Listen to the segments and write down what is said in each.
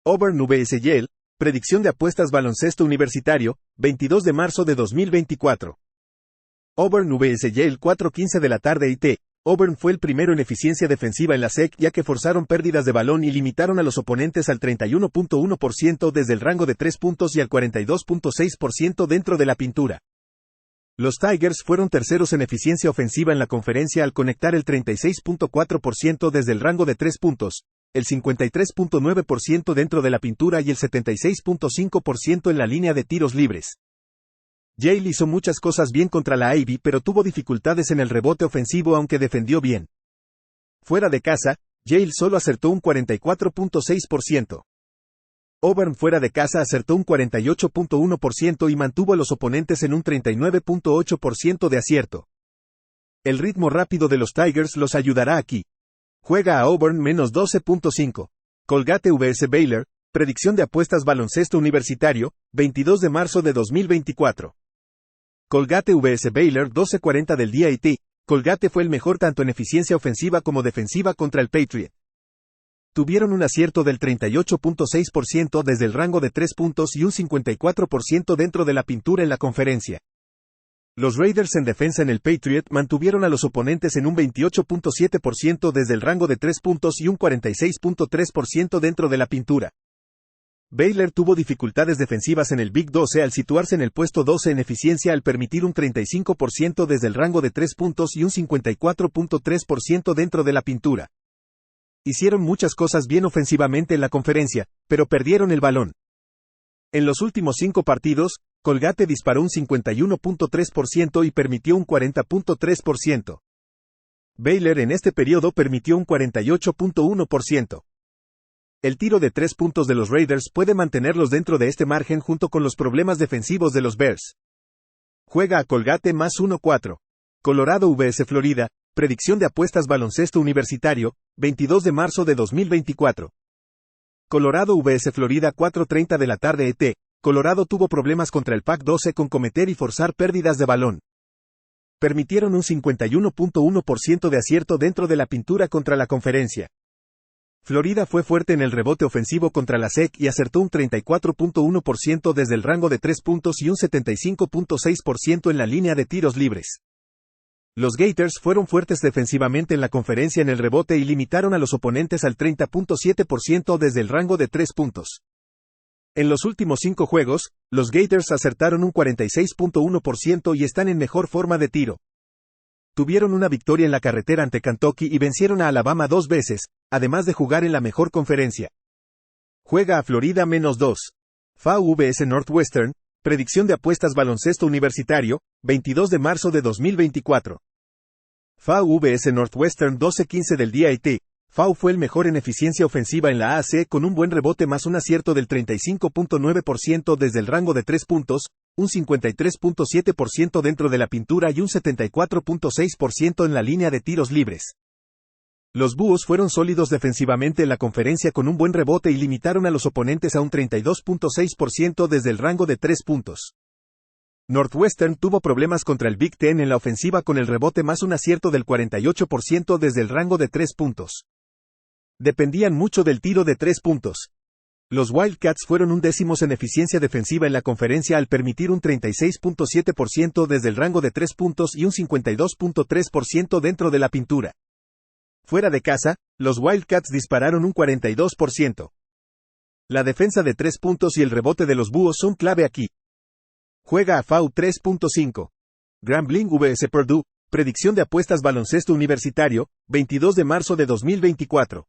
Auburn vs Yale, predicción de apuestas baloncesto universitario, 22 de marzo de 2024. Auburn vs Yale 4:15 de la tarde IT. Auburn fue el primero en eficiencia defensiva en la SEC ya que forzaron pérdidas de balón y limitaron a los oponentes al 31.1% desde el rango de 3 puntos y al 42.6% dentro de la pintura. Los Tigers fueron terceros en eficiencia ofensiva en la conferencia al conectar el 36.4% desde el rango de 3 puntos, el 53.9% dentro de la pintura y el 76.5% en la línea de tiros libres. Yale hizo muchas cosas bien contra la Ivy pero tuvo dificultades en el rebote ofensivo aunque defendió bien. Fuera de casa, Yale solo acertó un 44.6%. Auburn fuera de casa acertó un 48.1% y mantuvo a los oponentes en un 39.8% de acierto. El ritmo rápido de los Tigers los ayudará aquí. Juega a Auburn menos 12.5. Colgate vs Baylor, predicción de apuestas baloncesto universitario, 22 de marzo de 2024. Colgate vs Baylor 12:40 del día IT. Colgate fue el mejor tanto en eficiencia ofensiva como defensiva contra el Patriot. Tuvieron un acierto del 38.6% desde el rango de 3 puntos y un 54% dentro de la pintura en la conferencia. Los Raiders en defensa en el Patriot mantuvieron a los oponentes en un 28.7% desde el rango de 3 puntos y un 46.3% dentro de la pintura. Baylor tuvo dificultades defensivas en el Big 12 al situarse en el puesto 12 en eficiencia al permitir un 35% desde el rango de 3 puntos y un 54.3% dentro de la pintura. Hicieron muchas cosas bien ofensivamente en la conferencia, pero perdieron el balón. En los últimos 5 partidos, Colgate disparó un 51.3% y permitió un 40.3%. Baylor en este periodo permitió un 48.1%. El tiro de 3 puntos de los Raiders puede mantenerlos dentro de este margen junto con los problemas defensivos de los Bears. Juega a Colgate más 1.4. Colorado vs Florida, predicción de apuestas baloncesto universitario, 22 de marzo de 2024. Colorado vs Florida 4:30 de la tarde ET. Colorado tuvo problemas contra el Pac-12 con cometer y forzar pérdidas de balón. Permitieron un 51.1% de acierto dentro de la pintura contra la conferencia. Florida fue fuerte en el rebote ofensivo contra la SEC y acertó un 34.1% desde el rango de 3 puntos y un 75.6% en la línea de tiros libres. Los Gators fueron fuertes defensivamente en la conferencia en el rebote y limitaron a los oponentes al 30.7% desde el rango de 3 puntos. En los últimos 5 juegos, los Gators acertaron un 46.1% y están en mejor forma de tiro. Tuvieron una victoria en la carretera ante Kentucky y vencieron a Alabama 2 veces, además de jugar en la mejor conferencia. Juega a Florida menos 2. FAU vs Northwestern, predicción de apuestas baloncesto universitario, 22 de marzo de 2024. FAU vs Northwestern 12:15 del día IT. FAU fue el mejor en eficiencia ofensiva en la AAC con un buen rebote más un acierto del 35.9% desde el rango de 3 puntos, un 53.7% dentro de la pintura y un 74.6% en la línea de tiros libres. Los Búhos fueron sólidos defensivamente en la conferencia con un buen rebote y limitaron a los oponentes a un 32.6% desde el rango de 3 puntos. Northwestern tuvo problemas contra el Big Ten en la ofensiva con el rebote más un acierto del 48% desde el rango de 3 puntos. Dependían mucho del tiro de 3 puntos. Los Wildcats fueron 11º en eficiencia defensiva en la conferencia al permitir un 36.7% desde el rango de 3 puntos y un 52.3% dentro de la pintura. Fuera de casa, los Wildcats dispararon un 42%. La defensa de 3 puntos y el rebote de los Búhos son clave aquí. Juega a FAU 3.5. Grambling vs Purdue, predicción de apuestas baloncesto universitario, 22 de marzo de 2024.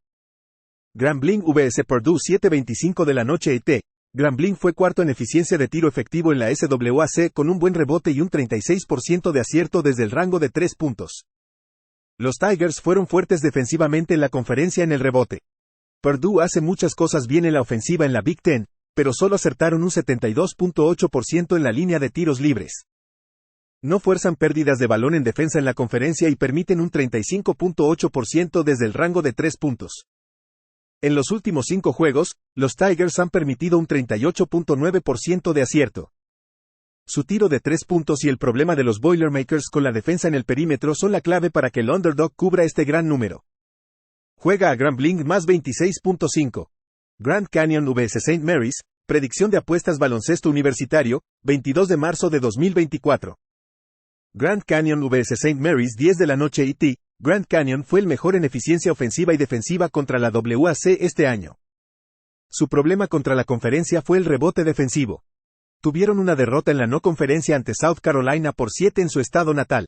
Grambling vs Purdue 7:25 de la noche ET. Grambling fue cuarto en eficiencia de tiro efectivo en la SWAC con un buen rebote y un 36% de acierto desde el rango de 3 puntos. Los Tigers fueron fuertes defensivamente en la conferencia en el rebote. Purdue hace muchas cosas bien en la ofensiva en la Big Ten, pero solo acertaron un 72.8% en la línea de tiros libres. No fuerzan pérdidas de balón en defensa en la conferencia y permiten un 35.8% desde el rango de 3 puntos. En los últimos 5 juegos, los Tigers han permitido un 38.9% de acierto. Su tiro de 3 puntos y el problema de los Boilermakers con la defensa en el perímetro son la clave para que el underdog cubra este gran número. Juega a Grambling más 26.5. Grand Canyon vs St. Mary's, predicción de apuestas baloncesto universitario, 22 de marzo de 2024. Grand Canyon vs St. Mary's 10 de la noche ET. Grand Canyon fue el mejor en eficiencia ofensiva y defensiva contra la WAC este año. Su problema contra la conferencia fue el rebote defensivo. Tuvieron una derrota en la no conferencia ante South Carolina por 7 en su estado natal.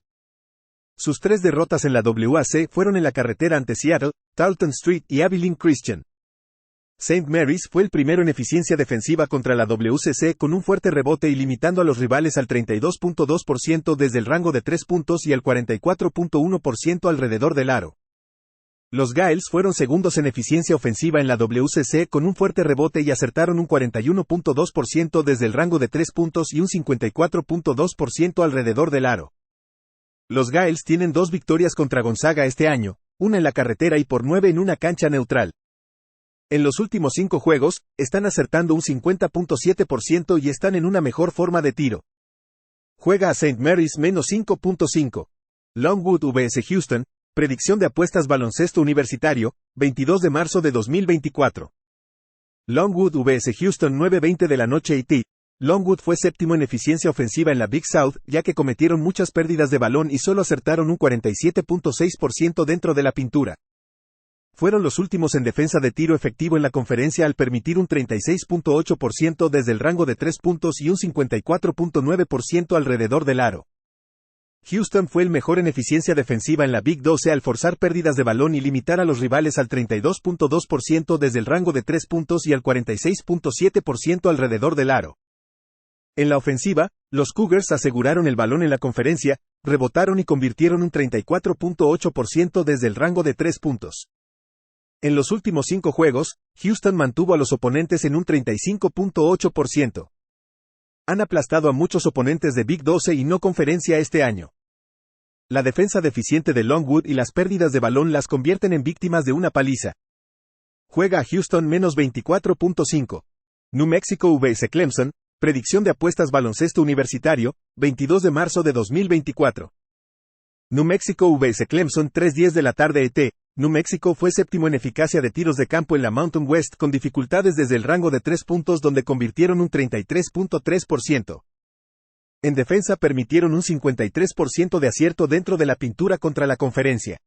Sus 3 derrotas en la WAC fueron en la carretera ante Seattle, Tarleton Street y Abilene Christian. St. Mary's fue el primero en eficiencia defensiva contra la WCC con un fuerte rebote y limitando a los rivales al 32.2% desde el rango de 3 puntos y al 44.1% alrededor del aro. Los Gaels fueron segundos en eficiencia ofensiva en la WCC con un fuerte rebote y acertaron un 41.2% desde el rango de 3 puntos y un 54.2% alrededor del aro. Los Gaels tienen 2 victorias contra Gonzaga este año, una en la carretera y por 9 en una cancha neutral. En los últimos 5 juegos, están acertando un 50.7% y están en una mejor forma de tiro. Juega a St. Mary's -5.5. Longwood vs Houston, predicción de apuestas baloncesto universitario, 22 de marzo de 2024. Longwood vs Houston 9:20 de la noche ET. Longwood fue séptimo en eficiencia ofensiva en la Big South, ya que cometieron muchas pérdidas de balón y solo acertaron un 47.6% dentro de la pintura. Fueron los últimos en defensa de tiro efectivo en la conferencia al permitir un 36.8% desde el rango de 3 puntos y un 54.9% alrededor del aro. Houston fue el mejor en eficiencia defensiva en la Big 12 al forzar pérdidas de balón y limitar a los rivales al 32.2% desde el rango de 3 puntos y al 46.7% alrededor del aro. En la ofensiva, los Cougars aseguraron el balón en la conferencia, rebotaron y convirtieron un 34.8% desde el rango de 3 puntos. En los últimos 5 juegos, Houston mantuvo a los oponentes en un 35.8%. Han aplastado a muchos oponentes de Big 12 y no conferencia este año. La defensa deficiente de Longwood y las pérdidas de balón las convierten en víctimas de una paliza. Juega a Houston -24.5. New Mexico vs Clemson, predicción de apuestas baloncesto universitario, 22 de marzo de 2024. New Mexico vs Clemson 3:10 de la tarde ET. New Mexico fue séptimo en eficacia de tiros de campo en la Mountain West con dificultades desde el rango de 3 puntos donde convirtieron un 33.3%. En defensa permitieron un 53% de acierto dentro de la pintura contra la conferencia.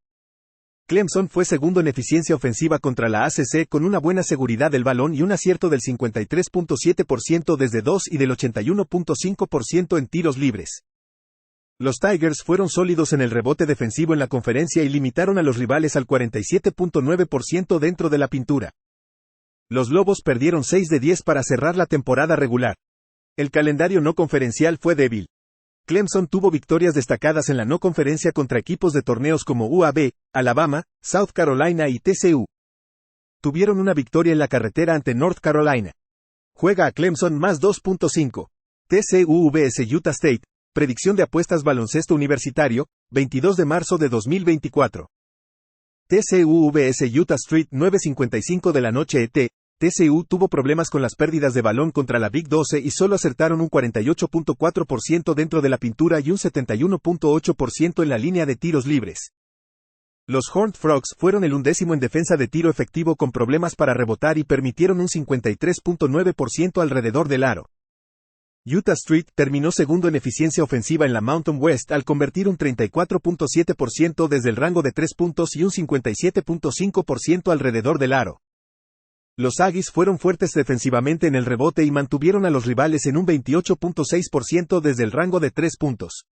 Clemson fue segundo en eficiencia ofensiva contra la ACC con una buena seguridad del balón y un acierto del 53.7% desde 2 y del 81.5% en tiros libres. Los Tigers fueron sólidos en el rebote defensivo en la conferencia y limitaron a los rivales al 47.9% dentro de la pintura. Los Lobos perdieron 6 de 10 para cerrar la temporada regular. El calendario no conferencial fue débil. Clemson tuvo victorias destacadas en la no conferencia contra equipos de torneos como UAB, Alabama, South Carolina y TCU. Tuvieron una victoria en la carretera ante North Carolina. Juega a Clemson +2.5. TCU vs Utah State. Predicción de apuestas baloncesto universitario, 22 de marzo de 2024. TCU vs Utah Street 9:55 de la noche ET. TCU tuvo problemas con las pérdidas de balón contra la Big 12 y solo acertaron un 48.4% dentro de la pintura y un 71.8% en la línea de tiros libres. Los Horned Frogs fueron el 11º en defensa de tiro efectivo con problemas para rebotar y permitieron un 53.9% alrededor del aro. Utah Street terminó segundo en eficiencia ofensiva en la Mountain West al convertir un 34.7% desde el rango de 3 puntos y un 57.5% alrededor del aro. Los Aggies fueron fuertes defensivamente en el rebote y mantuvieron a los rivales en un 28.6% desde el rango de 3 puntos.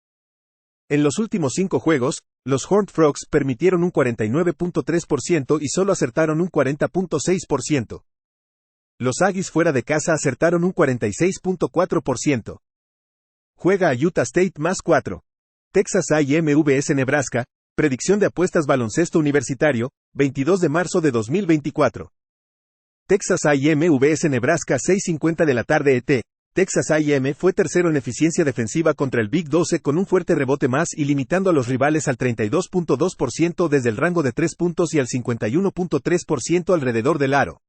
En los últimos 5 juegos, los Horned Frogs permitieron un 49.3% y solo acertaron un 40.6%. Los Aggies fuera de casa acertaron un 46.4%. Juega a Utah State +4. Texas A&M vs Nebraska, predicción de apuestas baloncesto universitario, 22 de marzo de 2024. Texas A&M vs Nebraska 6:50 de la tarde ET. Texas A&M fue tercero en eficiencia defensiva contra el Big 12 con un fuerte rebote más y limitando a los rivales al 32.2% desde el rango de 3 puntos y al 51.3% alrededor del aro.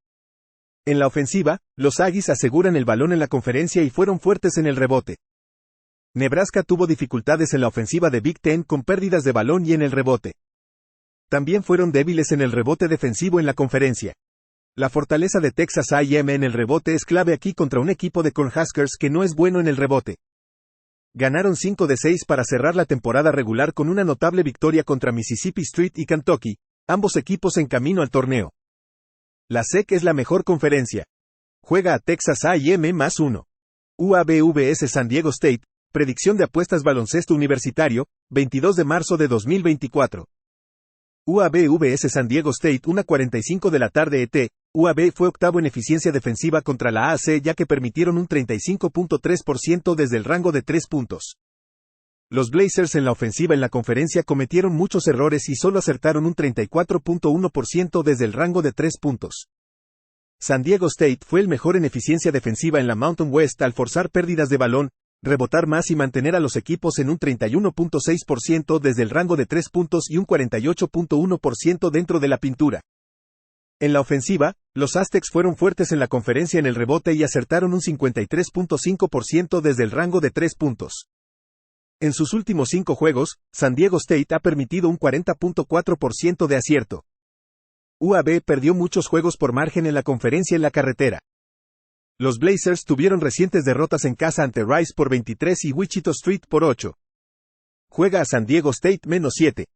En la ofensiva, los Aggies aseguran el balón en la conferencia y fueron fuertes en el rebote. Nebraska tuvo dificultades en la ofensiva de Big Ten con pérdidas de balón y en el rebote. También fueron débiles en el rebote defensivo en la conferencia. La fortaleza de Texas A&M en el rebote es clave aquí contra un equipo de Cornhuskers que no es bueno en el rebote. Ganaron 5 de 6 para cerrar la temporada regular con una notable victoria contra Mississippi State y Kentucky, ambos equipos en camino al torneo. La SEC es la mejor conferencia. Juega a Texas A&M +1. UAB-vs San Diego State, predicción de apuestas baloncesto universitario, 22 de marzo de 2024. UAB-vs San Diego State 1:45 de la tarde ET. UAB fue octavo en eficiencia defensiva contra la AAC ya que permitieron un 35.3% desde el rango de 3 puntos. Los Blazers en la ofensiva en la conferencia cometieron muchos errores y solo acertaron un 34.1% desde el rango de 3 puntos. San Diego State fue el mejor en eficiencia defensiva en la Mountain West al forzar pérdidas de balón, rebotar más y mantener a los equipos en un 31.6% desde el rango de 3 puntos y un 48.1% dentro de la pintura. En la ofensiva, los Aztecs fueron fuertes en la conferencia en el rebote y acertaron un 53.5% desde el rango de 3 puntos. En sus últimos 5 juegos, San Diego State ha permitido un 40.4% de acierto. UAB perdió muchos juegos por margen en la conferencia en la carretera. Los Blazers tuvieron recientes derrotas en casa ante Rice por 23 y Wichita State por 8. Juega a San Diego State -7.